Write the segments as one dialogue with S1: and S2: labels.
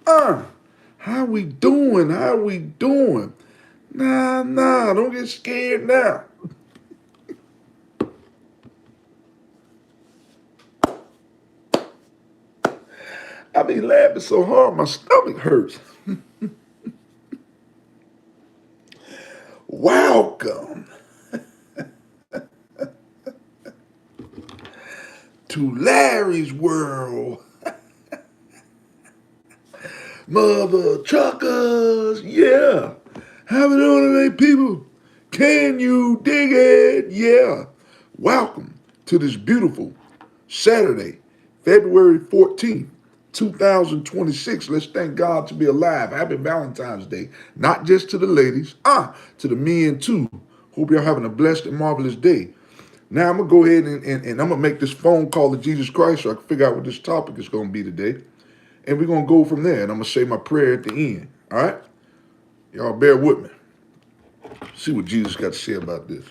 S1: Uh, how we doing? How we doing? Nah, don't get scared now. I be laughing so hard my stomach hurts. Welcome to Larry's World. Mother truckers, yeah. How we doing today, people? Can you dig it? Yeah. Welcome to this beautiful Saturday, February 14th, 2026. Let's thank God to be alive. Happy Valentine's Day. Not just to the ladies, to the men too. Hope y'all having a blessed and marvelous day. Now I'm gonna go ahead and I'm gonna make this phone call to Jesus Christ so I can figure out what this topic is gonna be today. And we're gonna go from there. And I'm gonna say my prayer at the end. All right? Y'all bear with me. See what Jesus got to say about this.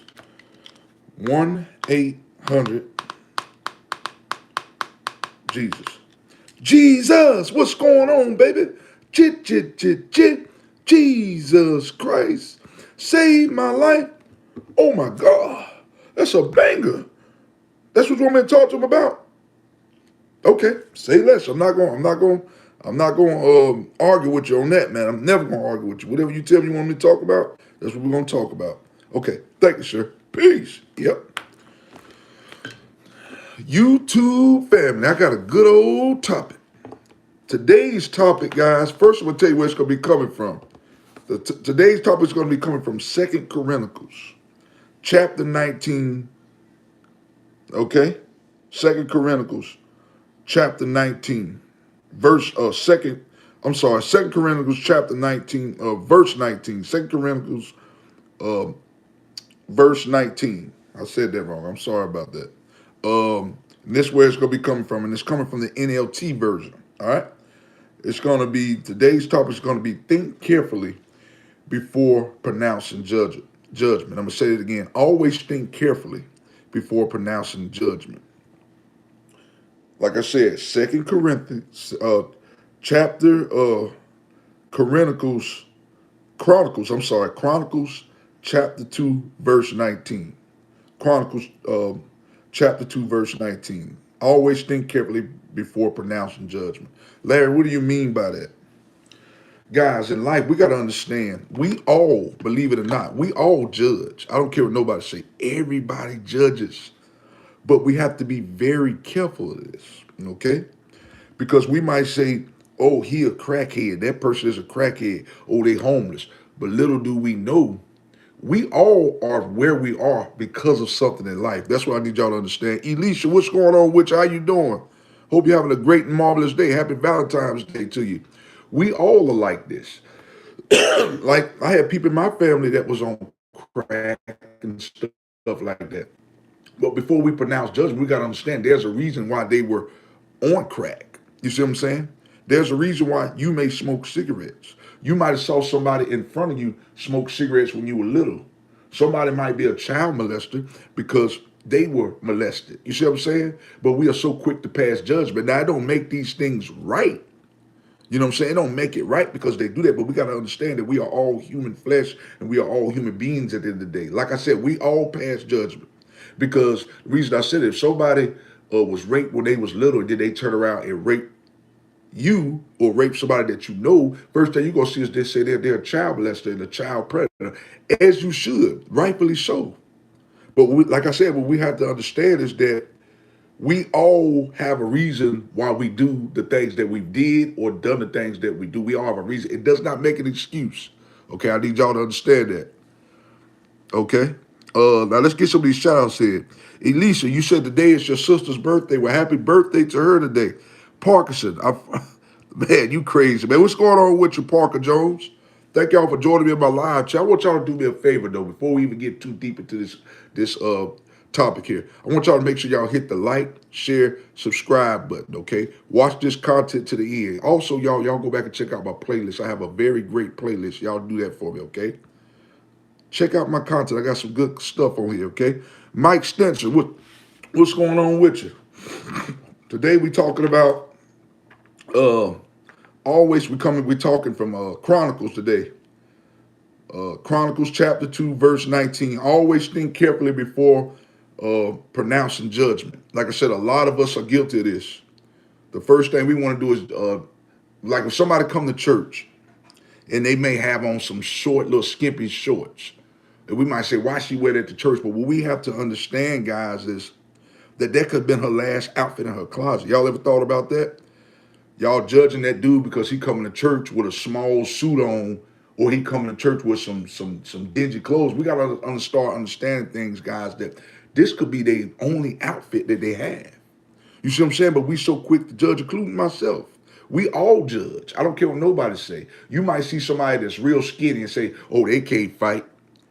S1: 1-800 Jesus. Jesus, what's going on, baby? Chit. Jesus Christ, save my life. Oh my God, that's a banger. That's what you want me to talk to him about? Okay, say less. I'm not going to argue with you on that, man. I'm never going to argue with you. Whatever you tell me you want me to talk about, that's what we're going to talk about. Okay, thank you, sir. Peace. Yep. YouTube family, I got a good old topic. Today's topic, guys, first I'm going to tell you where it's going to be coming from. Today's topic is going to be coming from 2 Chronicles, chapter 19, okay? 2 Chronicles, chapter 19, Second Chronicles, chapter 19, verse 19. 2 Chronicles, uh, verse 19. I said that wrong. I'm sorry about that. And this is where it's going to be coming from, and it's coming from the NLT version, all right? It's going to be, today's topic is going to be think carefully before pronouncing judgment. I'm going to say it again. Always think carefully before pronouncing judgment. Like I said, Second Corinthians, chapter, Chronicles, Chronicles, chapter 2, verse 19. Chronicles, chapter 2, verse 19. Always think carefully before pronouncing judgment. Larry, what do you mean by that? Guys, in life, we got to understand, we all, believe it or not, we all judge. I don't care what nobody say. Everybody judges. But we have to be very careful of this, okay? Because we might say, oh, he a crackhead. That person is a crackhead. Oh, they homeless. But little do we know, we all are where we are because of something in life. That's what I need y'all to understand. Elisha, what's going on with you? How you doing? Hope you're having a great and marvelous day. Happy Valentine's Day to you. We all are like this. Like, I had people in my family that was on crack and stuff like that. But before we pronounce judgment, we got to understand there's a reason why they were on crack. You see what I'm saying? There's a reason why you may smoke cigarettes. You might have saw somebody in front of you smoke cigarettes when you were little. Somebody might be a child molester because they were molested. You see what I'm saying? But we are so quick to pass judgment. Now, I don't make these things right. You know what I'm saying? It don't make it right because they do that, but we got to understand that we are all human flesh and we are all human beings at the end of the day. Like I said, we all pass judgment. Because the reason I said it, if somebody was raped when they was little, did they turn around and rape you or rape somebody that you know, first thing you're going to see is they say they're a child molester and a child predator, as you should, rightfully so. But like I said, what we have to understand is that we all have a reason why we do the things that we did or done the things that we do. We all have a reason. It does not make an excuse. Okay, I need y'all to understand that. Okay? Now let's get some of these shout outs here. Elisa, you said today is your sister's birthday. Well, happy birthday to her today. Parkinson, man, you crazy, man. What's going on with you, Parker Jones? Thank y'all for joining me in my live chat. I want y'all to do me a favor, though, before we even get too deep into this topic here. I want y'all to make sure y'all hit the like, share, subscribe button, okay? Watch this content to the end. Also, y'all go back and check out my playlist. I have a very great playlist. Y'all do that for me, okay? Check out my content. I got some good stuff on here, okay? Mike Stenson, what's going on with you? Today we talking about Always we're talking from Chronicles today. Chronicles chapter 2, verse 19. Always think carefully before pronouncing judgment. Like I said, a lot of us are guilty of this. The first thing we want to do is like if somebody come to church and they may have on some short, little skimpy shorts. And we might say, why she wear that to church? But what we have to understand, guys, is that could have been her last outfit in her closet. Y'all ever thought about that? Y'all judging that dude because he coming to church with a small suit on, or he coming to church with some dingy clothes. We gotta start understanding things, guys, that this could be their only outfit that they have. You see what I'm saying? But we so quick to judge, including myself. We all judge. I don't care what nobody say. You might see somebody that's real skinny and say, oh, they can't fight.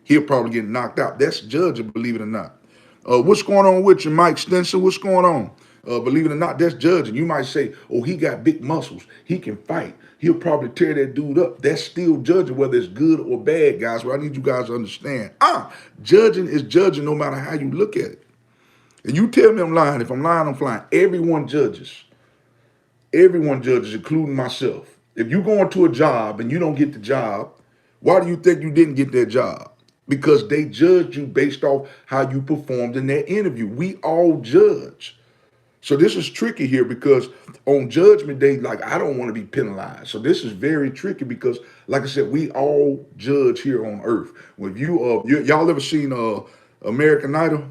S1: He'll probably get knocked out. That's judging, believe it or not. What's going on with you, Mike Stinson? What's going on? Believe it or not, that's judging. You might say, oh, he got big muscles. He can fight. He'll probably tear that dude up. That's still judging, whether it's good or bad, guys. But I need you guys to understand. Judging is judging no matter how you look at it. And you tell me I'm lying. If I'm lying, I'm flying. Everyone judges. Everyone judges, including myself. If you go into a job and you don't get the job, why do you think you didn't get that job? Because they judged you based off how you performed in that interview. We all judge. So this is tricky here because on judgment day, like I don't want to be penalized. So this is very tricky because, like I said, we all judge here on earth. When y'all ever seen American Idol?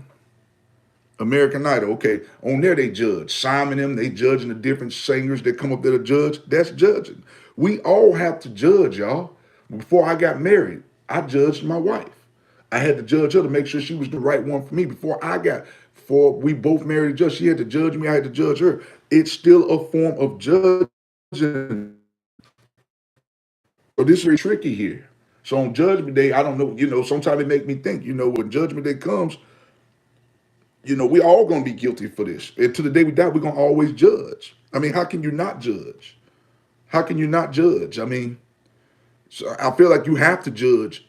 S1: American Idol, okay. On there they judge. Simon them, they judging the different singers that come up there to judge. That's judging. We all have to judge, y'all. Before I got married, I judged my wife. I had to judge her to make sure she was the right one for me. Before we both married a judge, she had to judge me, I had to judge her. It's still a form of judging. So this is very tricky here. So on judgment day, I don't know, sometimes it make me think, when judgment day comes, we all gonna be guilty for this. And to the day we die, we're gonna always judge. I mean, how can you not judge? How can you not judge? I mean, so I feel like you have to judge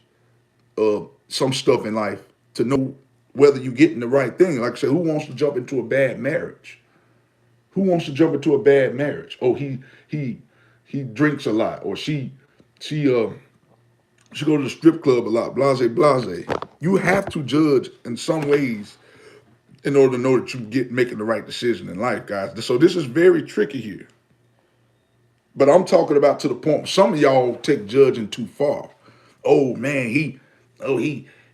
S1: some stuff in life to know whether you're getting the right thing. Like I said, who wants to jump into a bad marriage? Who wants to jump into a bad marriage? Oh, he drinks a lot, or she go to the strip club a lot. Blase, blase. You have to judge in some ways in order to know that you making the right decision in life, guys. So this is very tricky here. But I'm talking about to the point some of y'all take judging too far. Oh man, he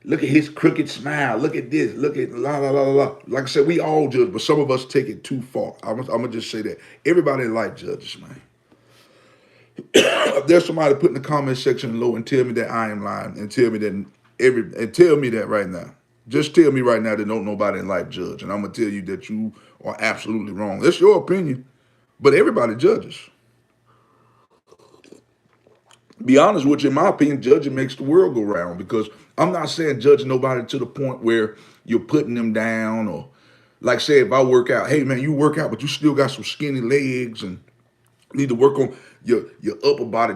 S1: look at his crooked smile. Look at this. Look at la la la la. Like I said, we all judge, but some of us take it too far. I'm gonna just say that. Everybody in life judges, man. If there's somebody put in the comment section below and tell me that I am lying, and tell me that right now. Just tell me right now that don't nobody in life judge. And I'm gonna tell you that you are absolutely wrong. It's your opinion, but everybody judges. Be honest with you, in my opinion, judging makes the world go round, because I'm not saying judging nobody to the point where you're putting them down, or like say if I work out, hey man, you work out, but you still got some skinny legs and need to work on your upper body.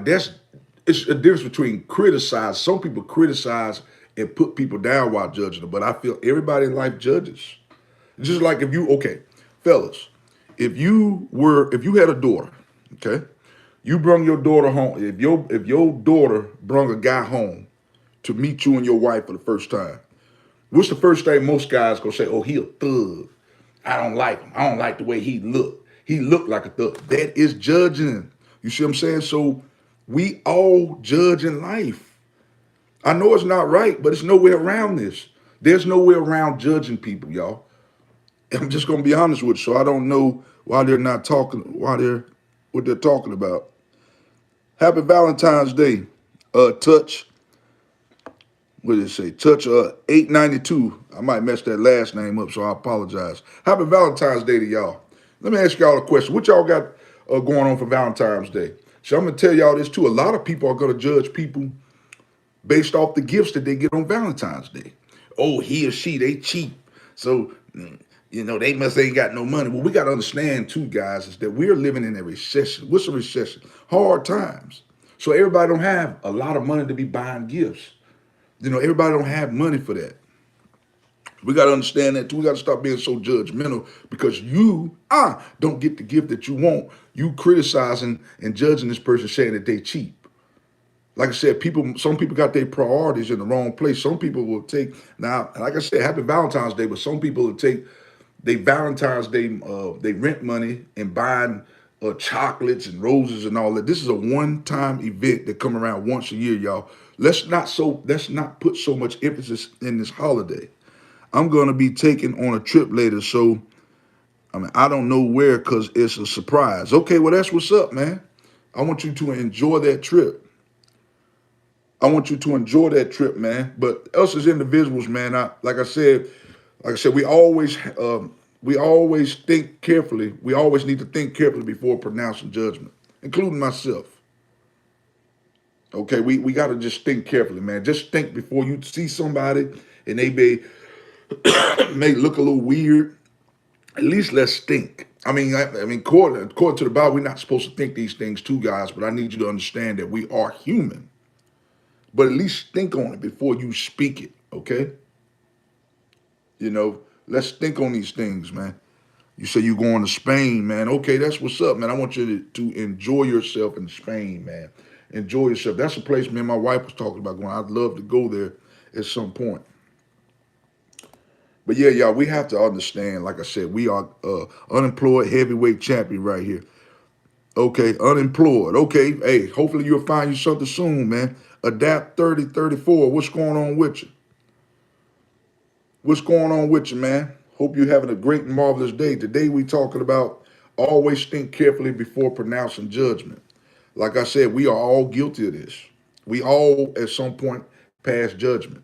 S1: It's a difference between criticize. Some people criticize and put people down while judging them, but I feel everybody in life judges. Just like okay, fellas, if you had a daughter, okay, you brung your daughter home. If your daughter brung a guy home to meet you and your wife for the first time, what's the first thing most guys gonna say? Oh, he a thug. I don't like him. I don't like the way he looked. He looked like a thug. That is judging. You see what I'm saying? So we all judge in life. I know it's not right, but it's no way around this. There's no way around judging people, y'all. I'm just gonna be honest with you. So I don't know why they're not talking, what they're talking about. Happy Valentine's Day. Touch. What did it say? Touch 892. I might mess that last name up, so I apologize. Happy Valentine's Day to y'all. Let me ask y'all a question. What y'all got going on for Valentine's Day? So I'm gonna tell y'all this too. A lot of people are gonna judge people based off the gifts that they get on Valentine's Day. Oh, he or she, they cheap. So, they must ain't got no money. Well, we got to understand too, guys, is that we're living in a recession. What's a recession? Hard times. So everybody don't have a lot of money to be buying gifts. Everybody don't have money for that. We got to understand that too. We got to stop being so judgmental because you don't get the gift that you want. You criticizing and judging this person saying that they cheap. Like I said, some people got their priorities in the wrong place. Some people will take, now, like I said, happy Valentine's Day, but some people will take they Valentine's Day, they rent money and buying chocolates and roses and all that. This is a one-time event that come around once a year, y'all. Let's not put so much emphasis in this holiday. I'm gonna be taking on a trip later, so I mean I don't know where because it's a surprise. Okay, well that's what's up, man. I want you to enjoy that trip. I want you to enjoy that trip, man. But us as individuals, man, like I said, we always think carefully. We always need to think carefully before pronouncing judgment, including myself. Okay, we got to just think carefully, man. Just think before you see somebody and they may look a little weird. At least let's think. I mean, according to the Bible, we're not supposed to think these things too, guys. But I need you to understand that we are human. But at least think on it before you speak it. Okay, you know, let's think on these things, man. You say you're going to Spain, man. Okay, that's what's up, man. I want you to enjoy yourself in Spain, man. Enjoy yourself. That's a place me and my wife was talking about going. I'd love to go there at some point. But yeah, y'all, we have to understand, like I said, we are unemployed heavyweight champion right here. Okay, unemployed. Okay, hey, hopefully you'll find you something soon, man. Adapt 3034. What's going on with you? What's going on with you, man? Hope you're having a great and marvelous day. Today we talking about always think carefully before pronouncing judgment. Like I said, we are all guilty of this. We all at some point pass judgment.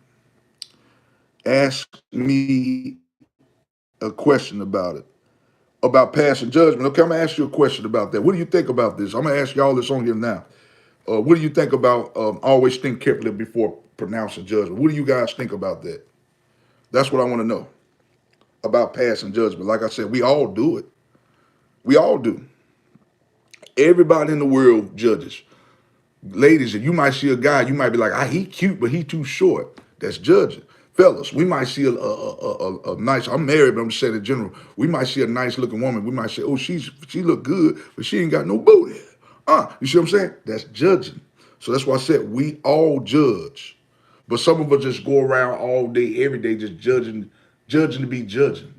S1: Ask me a question about it, about passing judgment. Okay, I'm gonna ask you a question about that. What do you think about this? I'm gonna ask y'all this on here now. What do you think about always think carefully before pronouncing judgment? What do you guys think about that? That's what I want to know about passing judgment. Like I said, we all do it. We all do. Everybody in the world judges. Ladies, if you might see a guy, you might be like, he cute, but he too short. That's judging. Fellas, we might see a nice, I'm married, but I'm just saying in general, we might see a nice looking woman. We might say, oh, she look good, but she ain't got no booty. You see what I'm saying? That's judging. So that's why I said we all judge. But some of us just go around all day, every day, just judging to be judging.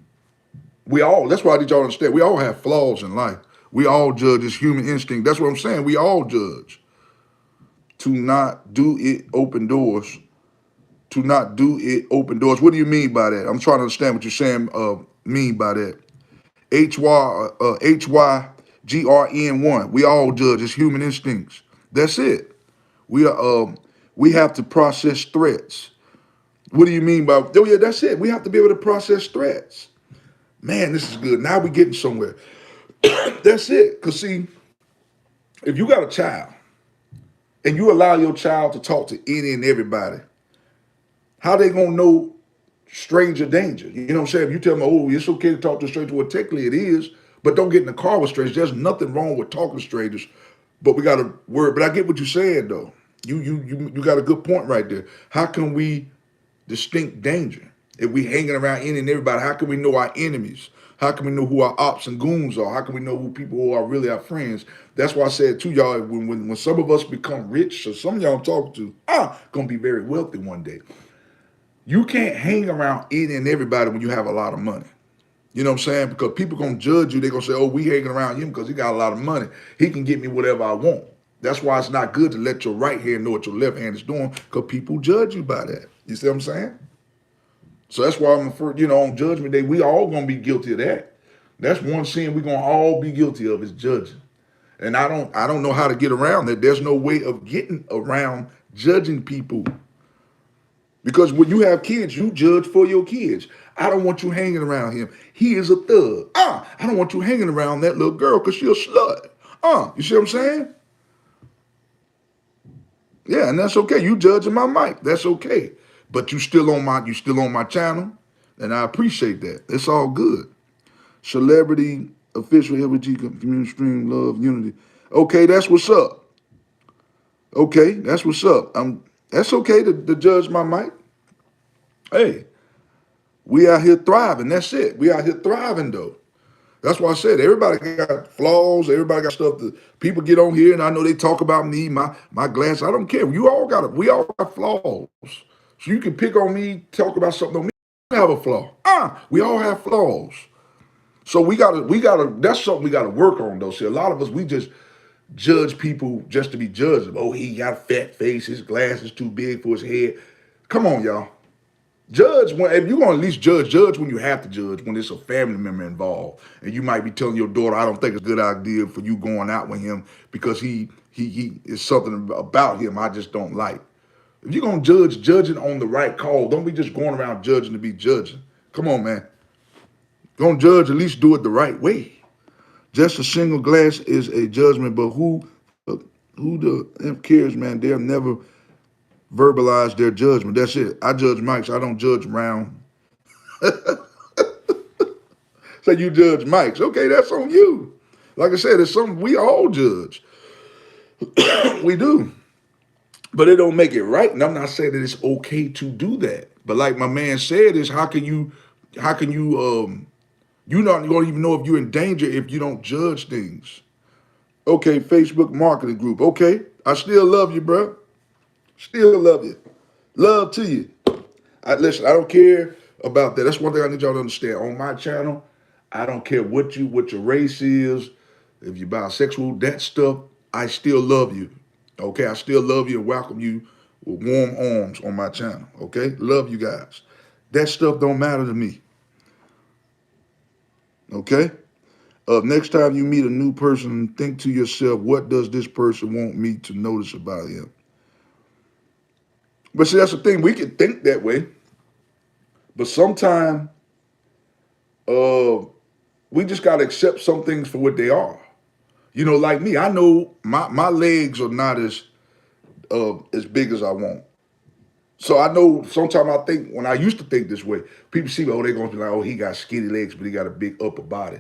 S1: That's why I need y'all to understand, we all have flaws in life. We all judge. It's human instinct. That's what I'm saying. We all judge. To not do it open doors. To not do it open doors. What do you mean by that? I'm trying to understand what you're saying mean by that. HYGRN1. We all judge. It's human instincts. That's it. We have to process threats. What do you mean by, oh yeah, that's it. We have to be able to process threats. Man, this is good. Now we're getting somewhere. That's it. Because see, if you got a child and you allow your child to talk to any and everybody, how they gonna know stranger danger? You know what I'm saying? If you tell them, oh, it's okay to talk to a stranger, well, technically it is, but don't get in the car with strangers. There's nothing wrong with talking to strangers, but we gotta worry. But I get what you're saying though. You got a good point right there. How can we distinct danger? If we hanging around any and everybody, how can we know our enemies? How can we know who our ops and goons are? How can we know who people who are really our friends? That's why I said to y'all, when some of us become rich, or some of y'all I'm talking to, gonna be very wealthy one day. You can't hang around any and everybody when you have a lot of money. You know what I'm saying? Because people gonna judge you. They're gonna say, oh, we hanging around him because he got a lot of money. He can get me whatever I want. That's why it's not good to let your right hand know what your left hand is doing, because people judge you by that. You see what I'm saying? So that's why on Judgment Day, we all gonna be guilty of that. That's one sin we're gonna all be guilty of, is judging. And I don't know how to get around that. There's no way of getting around judging people. Because when you have kids, you judge for your kids. I don't want you hanging around him. He is a thug. I don't want you hanging around that little girl because she a slut. You see what I'm saying? Yeah, and that's okay. You judging my mic. That's okay. But you still on my channel, and I appreciate that. It's all good. Celebrity, official LG community stream, love, unity. Okay, that's what's up. Okay, that's what's up. That's okay to judge my mic. Hey, We out here thriving. That's it. We out here thriving though. That's why I said everybody got flaws. Everybody got stuff that people get on here, and I know they talk about me, my glass. I don't care. You all got it. We all got flaws. So you can pick on me, talk about something on me. I have a flaw. We all have flaws. So we gotta. That's something we gotta work on though. See, a lot of us we just judge people just to be judged. Oh, he got a fat face. His glass is too big for his head. Come on, y'all. Judge when if you're gonna at least judge when you have to judge when there's a family member involved, and you might be telling your daughter, "I don't think it's a good idea for you going out with him because he is something about him I just don't like." If you're gonna judge it on the right call. Don't be just going around judging to be judging. Come on, man. Gonna judge, at least do it the right way. Just a single glass is a judgment, but who the imp cares, man? They'll never verbalize their judgment. That's it. I judge Mike's. I don't judge around. So you judge Mike's. Okay, that's on you. Like I said, it's something we all judge. We do. But it don't make it right. And I'm not saying that it's okay to do that. But like my man said, is how can you you're not gonna even know if you're in danger if you don't judge things. Okay, Facebook marketing group. Okay. I still love you, bro. Still love you. Love to you. Listen, I don't care about that. That's one thing I need y'all to understand. On my channel, I don't care what your race is, if you're bisexual, that stuff, I still love you. Okay, I still love you and welcome you with warm arms on my channel. Okay, love you guys. That stuff don't matter to me. Okay. Next time you meet a new person, think to yourself, what does this person want me to notice about him? But see, that's the thing. We can think that way, but sometimes uh, we just gotta accept some things for what they are. You know, like me, I know my legs are not as big as I want. So I know sometimes I think when I used to think this way, people see me, oh, they're gonna be like, oh, he got skinny legs, but he got a big upper body.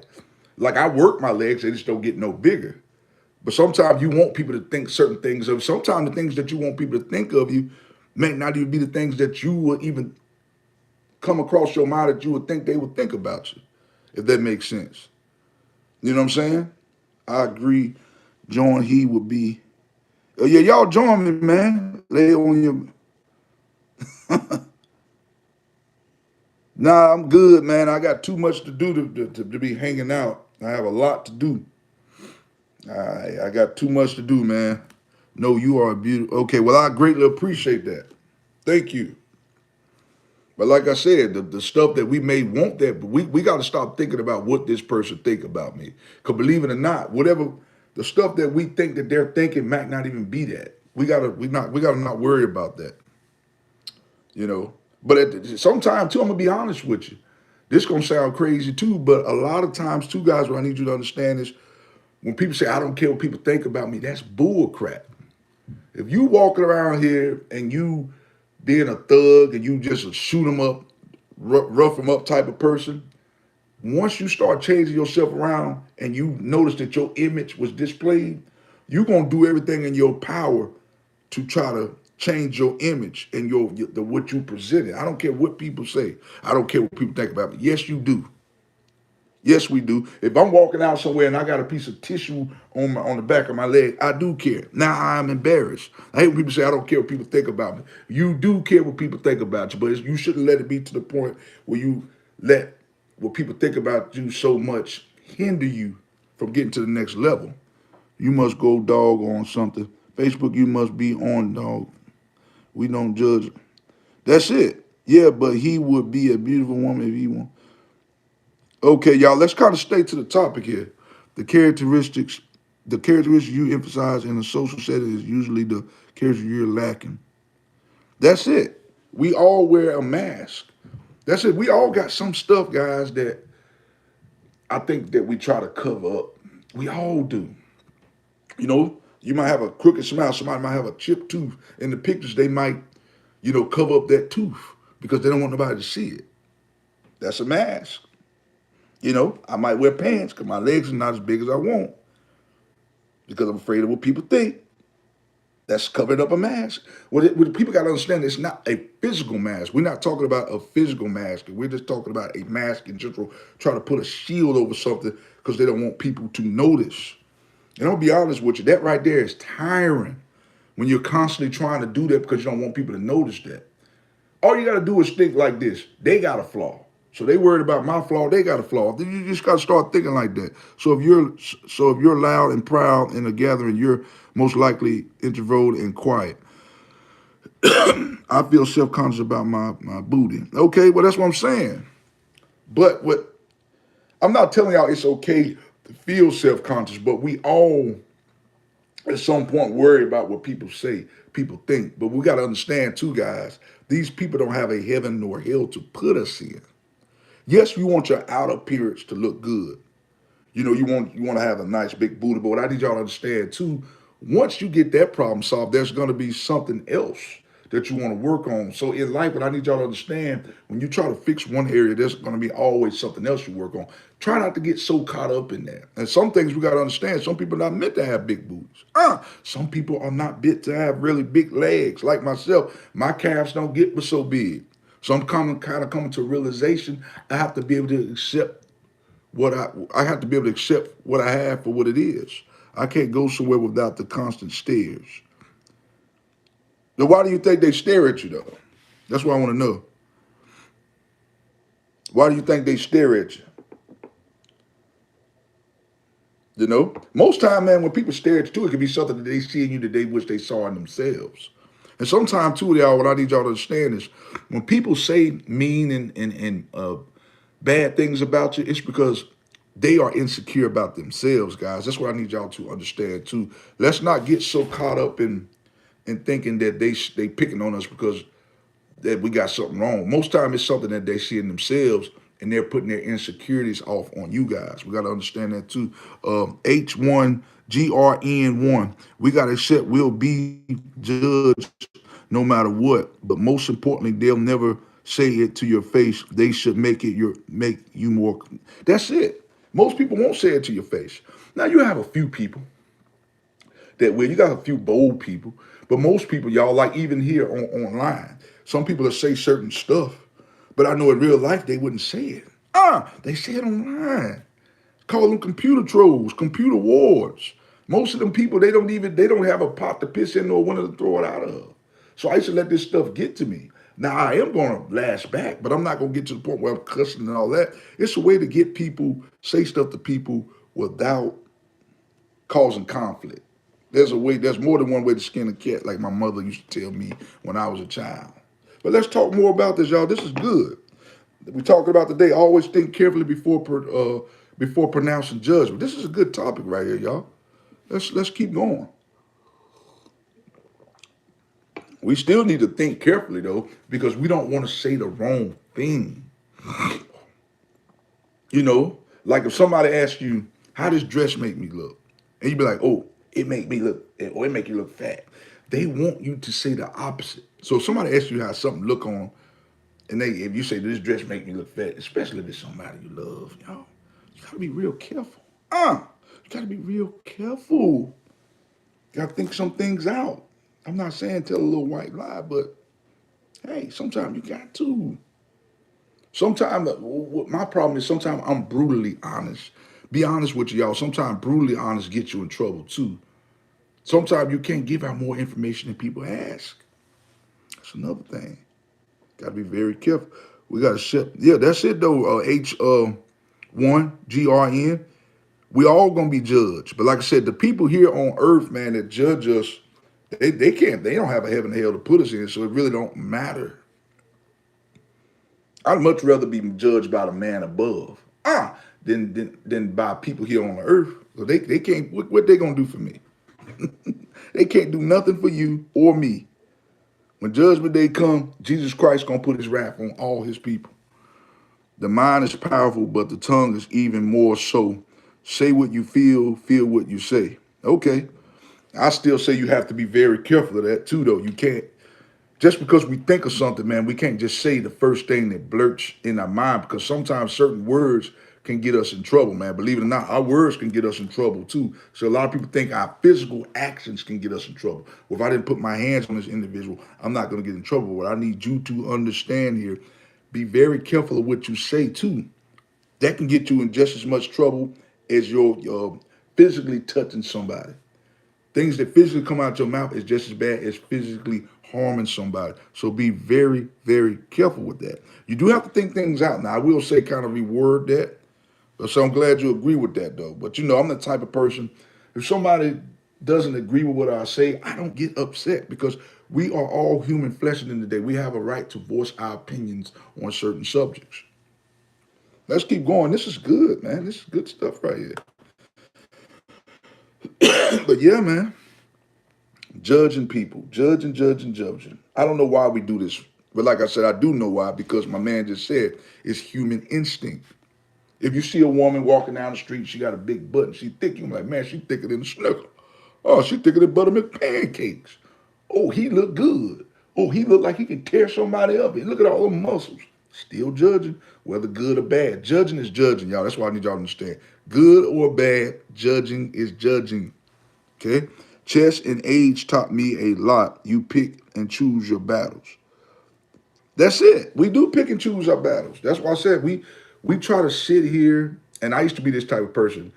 S1: Like I work my legs, they just don't get no bigger. But sometimes you want people to think certain things of. Sometimes the things that you want people to think of you may not even be the things that you would even come across your mind that you would think they would think about you, if that makes sense. You know what I'm saying? I agree. Join he would be. Yeah, y'all join me, man. Lay on your. Nah, I'm good, man. I got too much to do to be hanging out. I have a lot to do. I got too much to do, man. No, you are beautiful. Okay, well, I greatly appreciate that. Thank you. But like I said, the stuff that we may want that, but we got to stop thinking about what this person think about me. Because believe it or not, whatever the stuff that we think that they're thinking might not even be that. We gotta not worry about that. You know. But at sometimes too, I'm gonna be honest with you. This gonna sound crazy too, but a lot of times too, guys, what I need you to understand is when people say I don't care what people think about me, that's bull crap. If you walking around here and you being a thug and you just a shoot 'em up, rough 'em up type of person, once you start changing yourself around and you notice that your image was displayed, you're gonna do everything in your power to try to change your image and the what you presented. I don't care what people say. I don't care what people think about me. Yes, you do. Yes, we do. If I'm walking out somewhere and I got a piece of tissue on the back of my leg, I do care. Now I'm embarrassed. I hate when people say I don't care what people think about me. You do care what people think about you, but you shouldn't let it be to the point where you let what people think about you so much hinder you from getting to the next level. You must go dog on something. Facebook, you must be on dog. We don't judge. That's it. Yeah, but he would be a beautiful woman if he want. Okay, y'all, let's kind of stay to the topic here. The characteristics, the characteristics you emphasize in a social setting is usually the characteristics you're lacking. That's it. We all wear a mask. That's it. We all got some stuff, guys, that I think that we try to cover up. We all do. You know, you might have a crooked smile. Somebody might have a chipped tooth. In the pictures, they might, cover up that tooth because they don't want nobody to see it. That's a mask. I might wear pants because my legs are not as big as I want because I'm afraid of what people think. That's covered up a mask. What people got to understand, it's not a physical mask. We're not talking about a physical mask. We're just talking about a mask in general, try to put a shield over something because they don't want people to notice. And I'll be honest with you, that right there is tiring when you're constantly trying to do that because you don't want people to notice that. All you got to do is think like this. They got a flaw. So they worried about my flaw. They got a flaw. You just got to start thinking like that. So if you're loud and proud in a gathering, you're most likely introverted and quiet. I feel self-conscious about my booty. Okay, well, that's what I'm saying. But what I'm not telling y'all it's okay to feel self-conscious, but we all at some point worry about what people say, people think. But we got to understand too, guys, these people don't have a heaven nor hell to put us in. Yes, you want your outer appearance to look good. You want to have a nice big booty, but what I need y'all to understand too, once you get that problem solved, there's going to be something else that you want to work on. So in life, what I need y'all to understand, when you try to fix one area, there's going to be always something else you work on. Try not to get so caught up in that. And some things we got to understand, some people are not meant to have big booties. Some people are not meant to have really big legs. Like myself, my calves don't get so big. So I'm kind of coming to a realization I have to be able to accept I have to be able to accept what I have for what it is. I can't go somewhere without the constant stares. Now, why do you think they stare at you though? That's what I want to know. Why do you think they stare at you? Most time, man, when people stare at you too, it could be something that they see in you that they wish they saw in themselves. And sometimes too, y'all, what I need y'all to understand is when people say mean and bad things about you, it's because they are insecure about themselves, guys. That's what I need y'all to understand too. Let's not get so caught up in thinking that they picking on us because that we got something wrong. Most time it's something that they see in themselves and they're putting their insecurities off on you guys. We got to understand that too. H1GRN1. We got to accept we'll be judged no matter what. But most importantly, they'll never say it to your face. They should make you more. That's it. Most people won't say it to your face. Now you have a few people that way. You got a few bold people, but most people, y'all, like even here online, some people that say certain stuff, but I know in real life they wouldn't say it. They say it online. Call them computer trolls, computer wars. Most of them people, they don't have a pot to piss in or one to throw it out of. So I used to let this stuff get to me. Now I am going to lash back, but I'm not going to get to the point where I'm cussing and all that. It's a way to get people, say stuff to people without causing conflict. There's more than one way to skin a cat, like my mother used to tell me when I was a child. But let's talk more about this, y'all. This is good. We talked about today. Always think carefully before pronouncing judgment. This is a good topic right here, y'all. Let's keep going. We still need to think carefully though, because we don't want to say the wrong thing. Like if somebody asks you, "How does dress make me look?" and you be like, "Oh, it make me look, or it make you look fat." They want you to say the opposite. So if somebody asks you how something look on, and if you say this dress make me look fat, especially if it's somebody you love, y'all, you gotta be real careful. You gotta be real careful. You gotta think some things out. I'm not saying tell a little white lie, but hey, sometimes you got to. Sometimes my problem is sometimes I'm brutally honest. Be honest with you, y'all. Sometimes brutally honest gets you in trouble too. Sometimes you can't give out more information than people ask. That's another thing. Got to be very careful. We got to shut. Yeah, that's it though. H1GRN. We all gonna be judged. But like I said, the people here on earth, man, that judge us, they can't. They don't have a heaven and hell to put us in, so it really don't matter. I'd much rather be judged by the man above, than by people here on the earth. So they can't. What they gonna do for me? They can't do nothing for you or me. When judgment day come, Jesus Christ gonna put his wrath on all his people. The mind is powerful, but the tongue is even more so. Say what you feel what you say. Okay. I still say you have to be very careful of that too, though. You can't, just because we think of something, man, we can't just say the first thing that blurts in our mind, because sometimes certain words can get us in trouble, man. Believe it or not, our words can get us in trouble too. So a lot of people think our physical actions can get us in trouble. Well, if I didn't put my hands on this individual, I'm not going to get in trouble. What I need you to understand here, be very careful of what you say too. That can get you in just as much trouble as your physically touching somebody. Things that physically come out your mouth is just as bad as physically harming somebody. So be very, very careful with that. You do have to think things out. Now, I will say kind of reword that. So I'm glad you agree with that, though. But you know, I'm the type of person, if somebody doesn't agree with what I say, I don't get upset because we are all human flesh at the end of the day. We have a right to voice our opinions on certain subjects. Let's keep going. This is good, man. This is good stuff right here. But yeah, man, judging people, judging. I don't know why we do this, but like I said, I do know why, because my man just said it's human instinct. If you see a woman walking down the street, she got a big butt and she thick, you're like, man, she thicker than a snicker. Oh, she thicker than buttermilk pancakes. Oh, he look good. Oh, he look like he can tear somebody up. And look at all the muscles. Still judging, whether good or bad. Judging is judging, y'all. That's why I need y'all to understand. Good or bad, judging is judging. Okay? Chess and age taught me a lot. You pick and choose your battles. That's it. We do pick and choose our battles. That's why I said we try to sit here, and I used to be this type of person.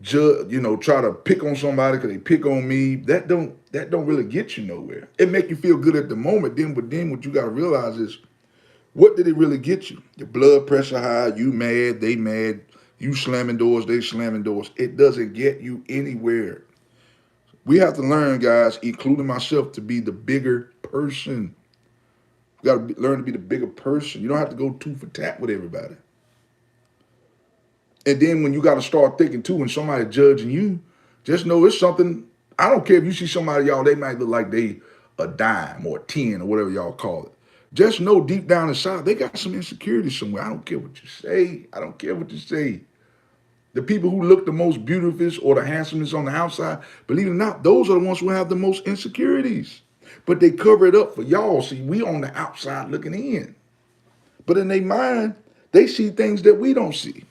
S1: Try to pick on somebody because they pick on me. That don't really get you nowhere. It make you feel good at the moment. Then what you got to realize is, what did it really get you? Your blood pressure high, you mad, they mad, you slamming doors, they slamming doors. It doesn't get you anywhere. We have to learn, guys, including myself, to be the bigger person. You got to learn to be the bigger person. You don't have to go too for tat with everybody. And then when you got to start thinking too, when somebody judging you, just know it's something. I don't care if you see somebody, y'all, they might look like they a dime or a 10 or whatever y'all call it. Just know deep down inside, they got some insecurity somewhere. I don't care what you say. I don't care what you say. The people who look the most beautiful or the handsomest on the outside, believe it or not, those are the ones who have the most insecurities. But they cover it up for y'all. See, we on the outside looking in. But in their mind, they see things that we don't see.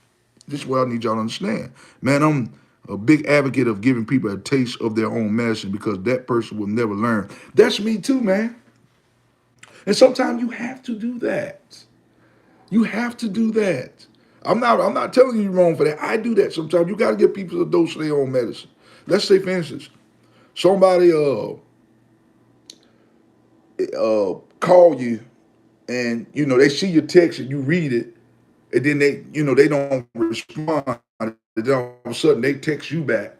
S1: This is what I need y'all to understand. Man, I'm a big advocate of giving people a taste of their own medicine, because that person will never learn. That's me too, man. And sometimes you have to do that. You have to do that. I'm not telling you you're wrong for that. I do that sometimes. You got to give people a dose of their own medicine. Let's say, for instance, somebody call you, and they see your text and you read it, and then they don't respond. And then all of a sudden they text you back,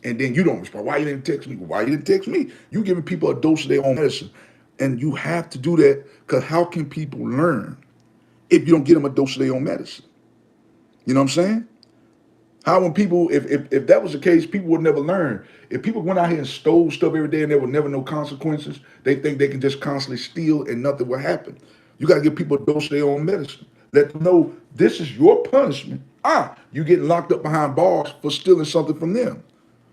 S1: and then you don't respond. Why you didn't text me? Why you didn't text me? You giving people a dose of their own medicine, and you have to do that, because how can people learn if you don't get them a dose of their own medicine? You know what I'm saying? How when people, if that was the case, people would never learn. If people went out here and stole stuff every day and there were never no consequences, they think they can just constantly steal and nothing will happen. You got to give people a dose of their own medicine. Let them know this is your punishment. You getting locked up behind bars for stealing something from them.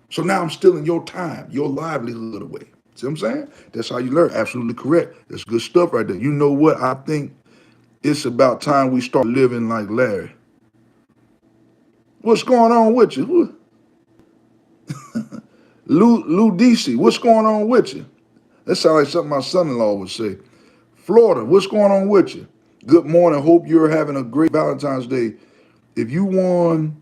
S1: So now I'm stealing your time, your livelihood away. See what I'm saying? That's how you learn. Absolutely correct. That's good stuff right there. You know what? I think it's about time we start living like Larry. What's going on with you? Lou DC, what's going on with you? That sounds like something my son-in-law would say. Florida, what's going on with you? Good morning. Hope you're having a great Valentine's Day. If you won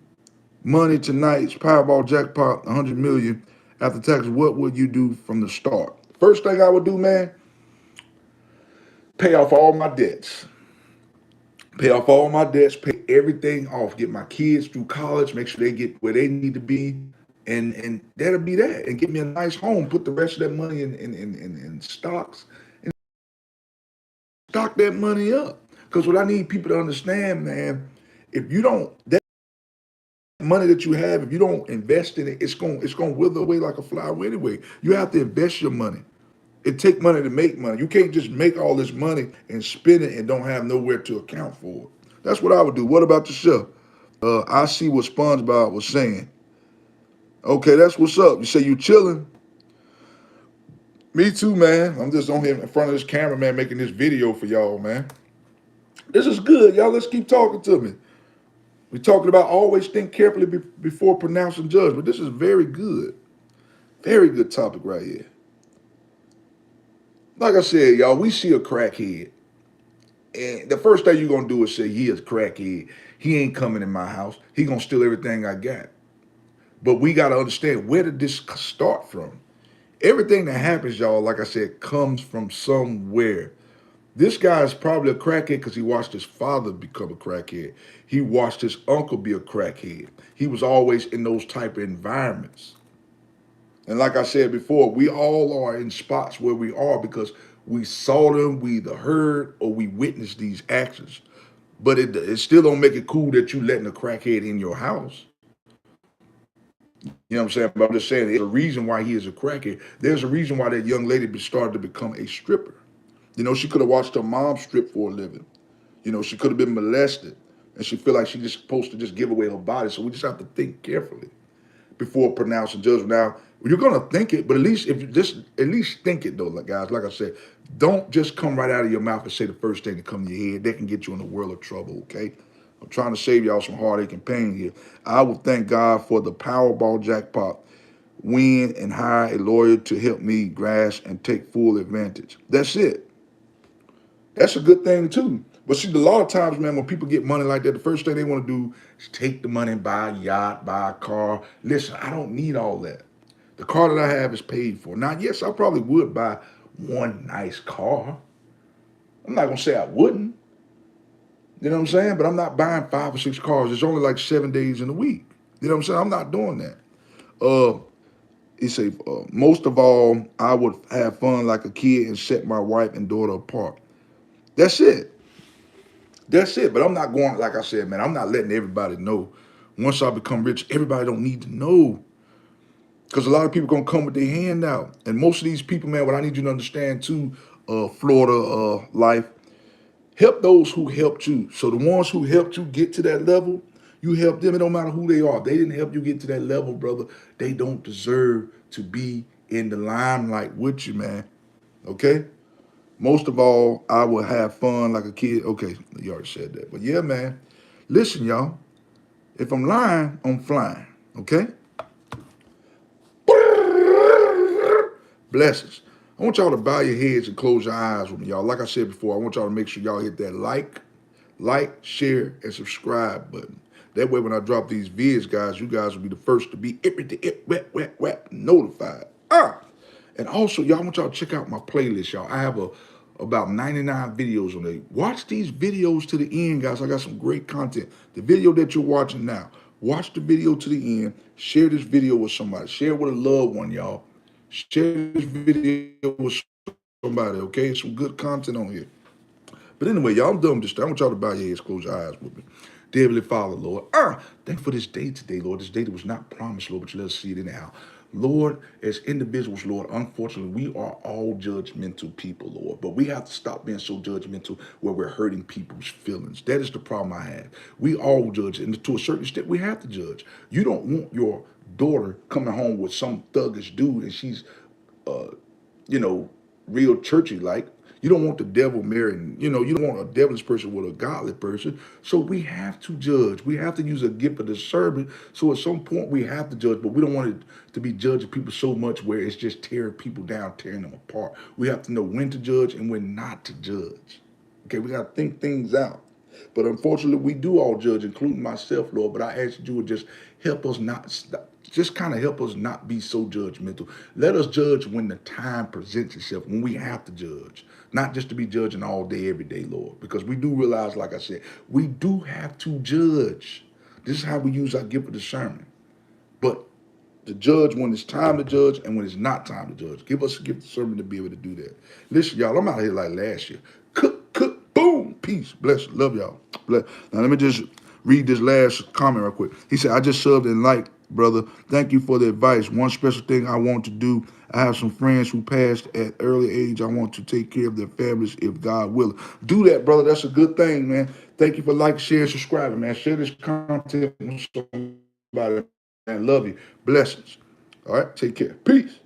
S1: money tonight's Powerball jackpot, 100 million after tax, what would you do from the start? First thing I would do, man, pay off all my debts. Pay off all my debts, pay everything off, get my kids through college, make sure they get where they need to be, and that'll be that. And get me a nice home, put the rest of that money in stocks, and stock that money up. Because what I need people to understand, man, if you don't, that money that you have, if you don't invest in it, it's gonna wither away like a flower anyway. You have to invest your money. It takes money to make money. You can't just make all this money and spend it and don't have nowhere to account for it. That's what I would do. What about yourself? I see what SpongeBob was saying. Okay, that's what's up. You say you chilling. Me too, man. I'm just on here in front of this camera, man, making this video for y'all, man. This is good, y'all. Let's keep talking to me. We're talking about always think carefully before pronouncing judgment. This is very good. Very good topic right here. Like I said, y'all, we see a crackhead. And the first thing you're going to do is say, he is a crackhead. He ain't coming in my house. He going to steal everything I got. But we got to understand, where did this start from? Everything that happens, y'all, like I said, comes from somewhere. This guy is probably a crackhead because he watched his father become a crackhead. He watched his uncle be a crackhead. He was always in those type of environments. And like I said before, we all are in spots where we are because we saw them, we either heard or we witnessed these actions. But it still don't make it cool that you letting a crackhead in your house. You know what I'm saying? But I'm just saying, there's a reason why he is a crackhead. There's a reason why that young lady started to become a stripper. You know, she could have watched her mom strip for a living. You know, she could have been molested. And she feel like she's just supposed to just give away her body. So we just have to think carefully before pronouncing judgment. Now, you're gonna think it, but at least if you just at least think it though, like guys. Like I said, don't just come right out of your mouth and say the first thing that comes to your head. That can get you in a world of trouble. Okay, I'm trying to save y'all some heartache and pain here. I will thank God for the Powerball jackpot win and hire a lawyer to help me grasp and take full advantage. That's it. That's a good thing too. But see, a lot of times, man, when people get money like that, the first thing they want to do is take the money and buy a yacht, buy a car. Listen, I don't need all that. The car that I have is paid for. Now, yes, I probably would buy one nice car. I'm not gonna say I wouldn't. You know what I'm saying? But I'm not buying 5 or 6 cars. It's only like 7 days in a week. You know what I'm saying? I'm not doing that. He say, most of all, I would have fun like a kid and set my wife and daughter apart. That's it. That's it. But I'm not going, like I said, man, I'm not letting everybody know. Once I become rich, everybody don't need to know. Because a lot of people going to come with their hand out. And most of these people, man, what I need you to understand too, Florida life, help those who helped you. So the ones who helped you get to that level, you help them. It don't matter who they are. If they didn't help you get to that level, brother, they don't deserve to be in the limelight with you, man. Okay? Most of all, I will have fun like a kid. Okay, you already said that. But yeah, man. Listen, y'all. If I'm lying, I'm flying. Okay? Blessings. I want y'all to bow your heads and close your eyes with me, y'all. Like I said before, I want y'all to make sure y'all hit that like, share, and subscribe button. That way, when I drop these vids, guys, you guys will be the first to be notified. And also, y'all, I want y'all to check out my playlist, y'all. I have about 99 videos on there. Watch these videos to the end, guys. I got some great content. The video that you're watching now, watch the video to the end. Share this video with somebody. Share it with a loved one, y'all. Share this video with somebody, okay? Some good content on here. But anyway, y'all, I'm done with this. I want y'all to bow your heads, close your eyes with me. Dear Heavenly Father, Lord, thank you for this day today, Lord. This day that was not promised, Lord, but you let us see it anyhow. Lord, as individuals, Lord, unfortunately, we are all judgmental people, Lord. But we have to stop being so judgmental where we're hurting people's feelings. That is the problem I have. We all judge, and to a certain extent, we have to judge. You don't want your daughter coming home with some thuggish dude, and she's you know, real churchy like. You don't want the devil marrying, you don't want a devilish person with a godly person. So we have to judge. We have to use a gift of discernment. So at some point we have to judge, but we don't want it to be judging people so much where it's just tearing people down, tearing them apart. We have to know when to judge and when not to judge. Okay, we got to think things out. But unfortunately, we do all judge, including myself, Lord. But I ask you would just help us not stop. Just kind of help us not be so judgmental. Let us judge when the time presents itself, when we have to judge. Not just to be judging all day, every day, Lord. Because we do realize, like I said, we do have to judge. This is how we use our gift of discernment. But to judge when it's time to judge and when it's not time to judge. Give us a gift of discernment to be able to do that. Listen, y'all, I'm out here like last year. Cook, boom, peace, bless, love y'all. Bless. Now let me just read this last comment real quick. He said, I just subbed and liked, brother. Thank you for the advice. One special thing I want to do, I have some friends who passed at early age. I want to take care of their families if God will. Do that, brother. That's a good thing, man. Thank you for liking, sharing, subscribing, man. Share this content with somebody. Man, love you. Blessings. All right, take care. Peace.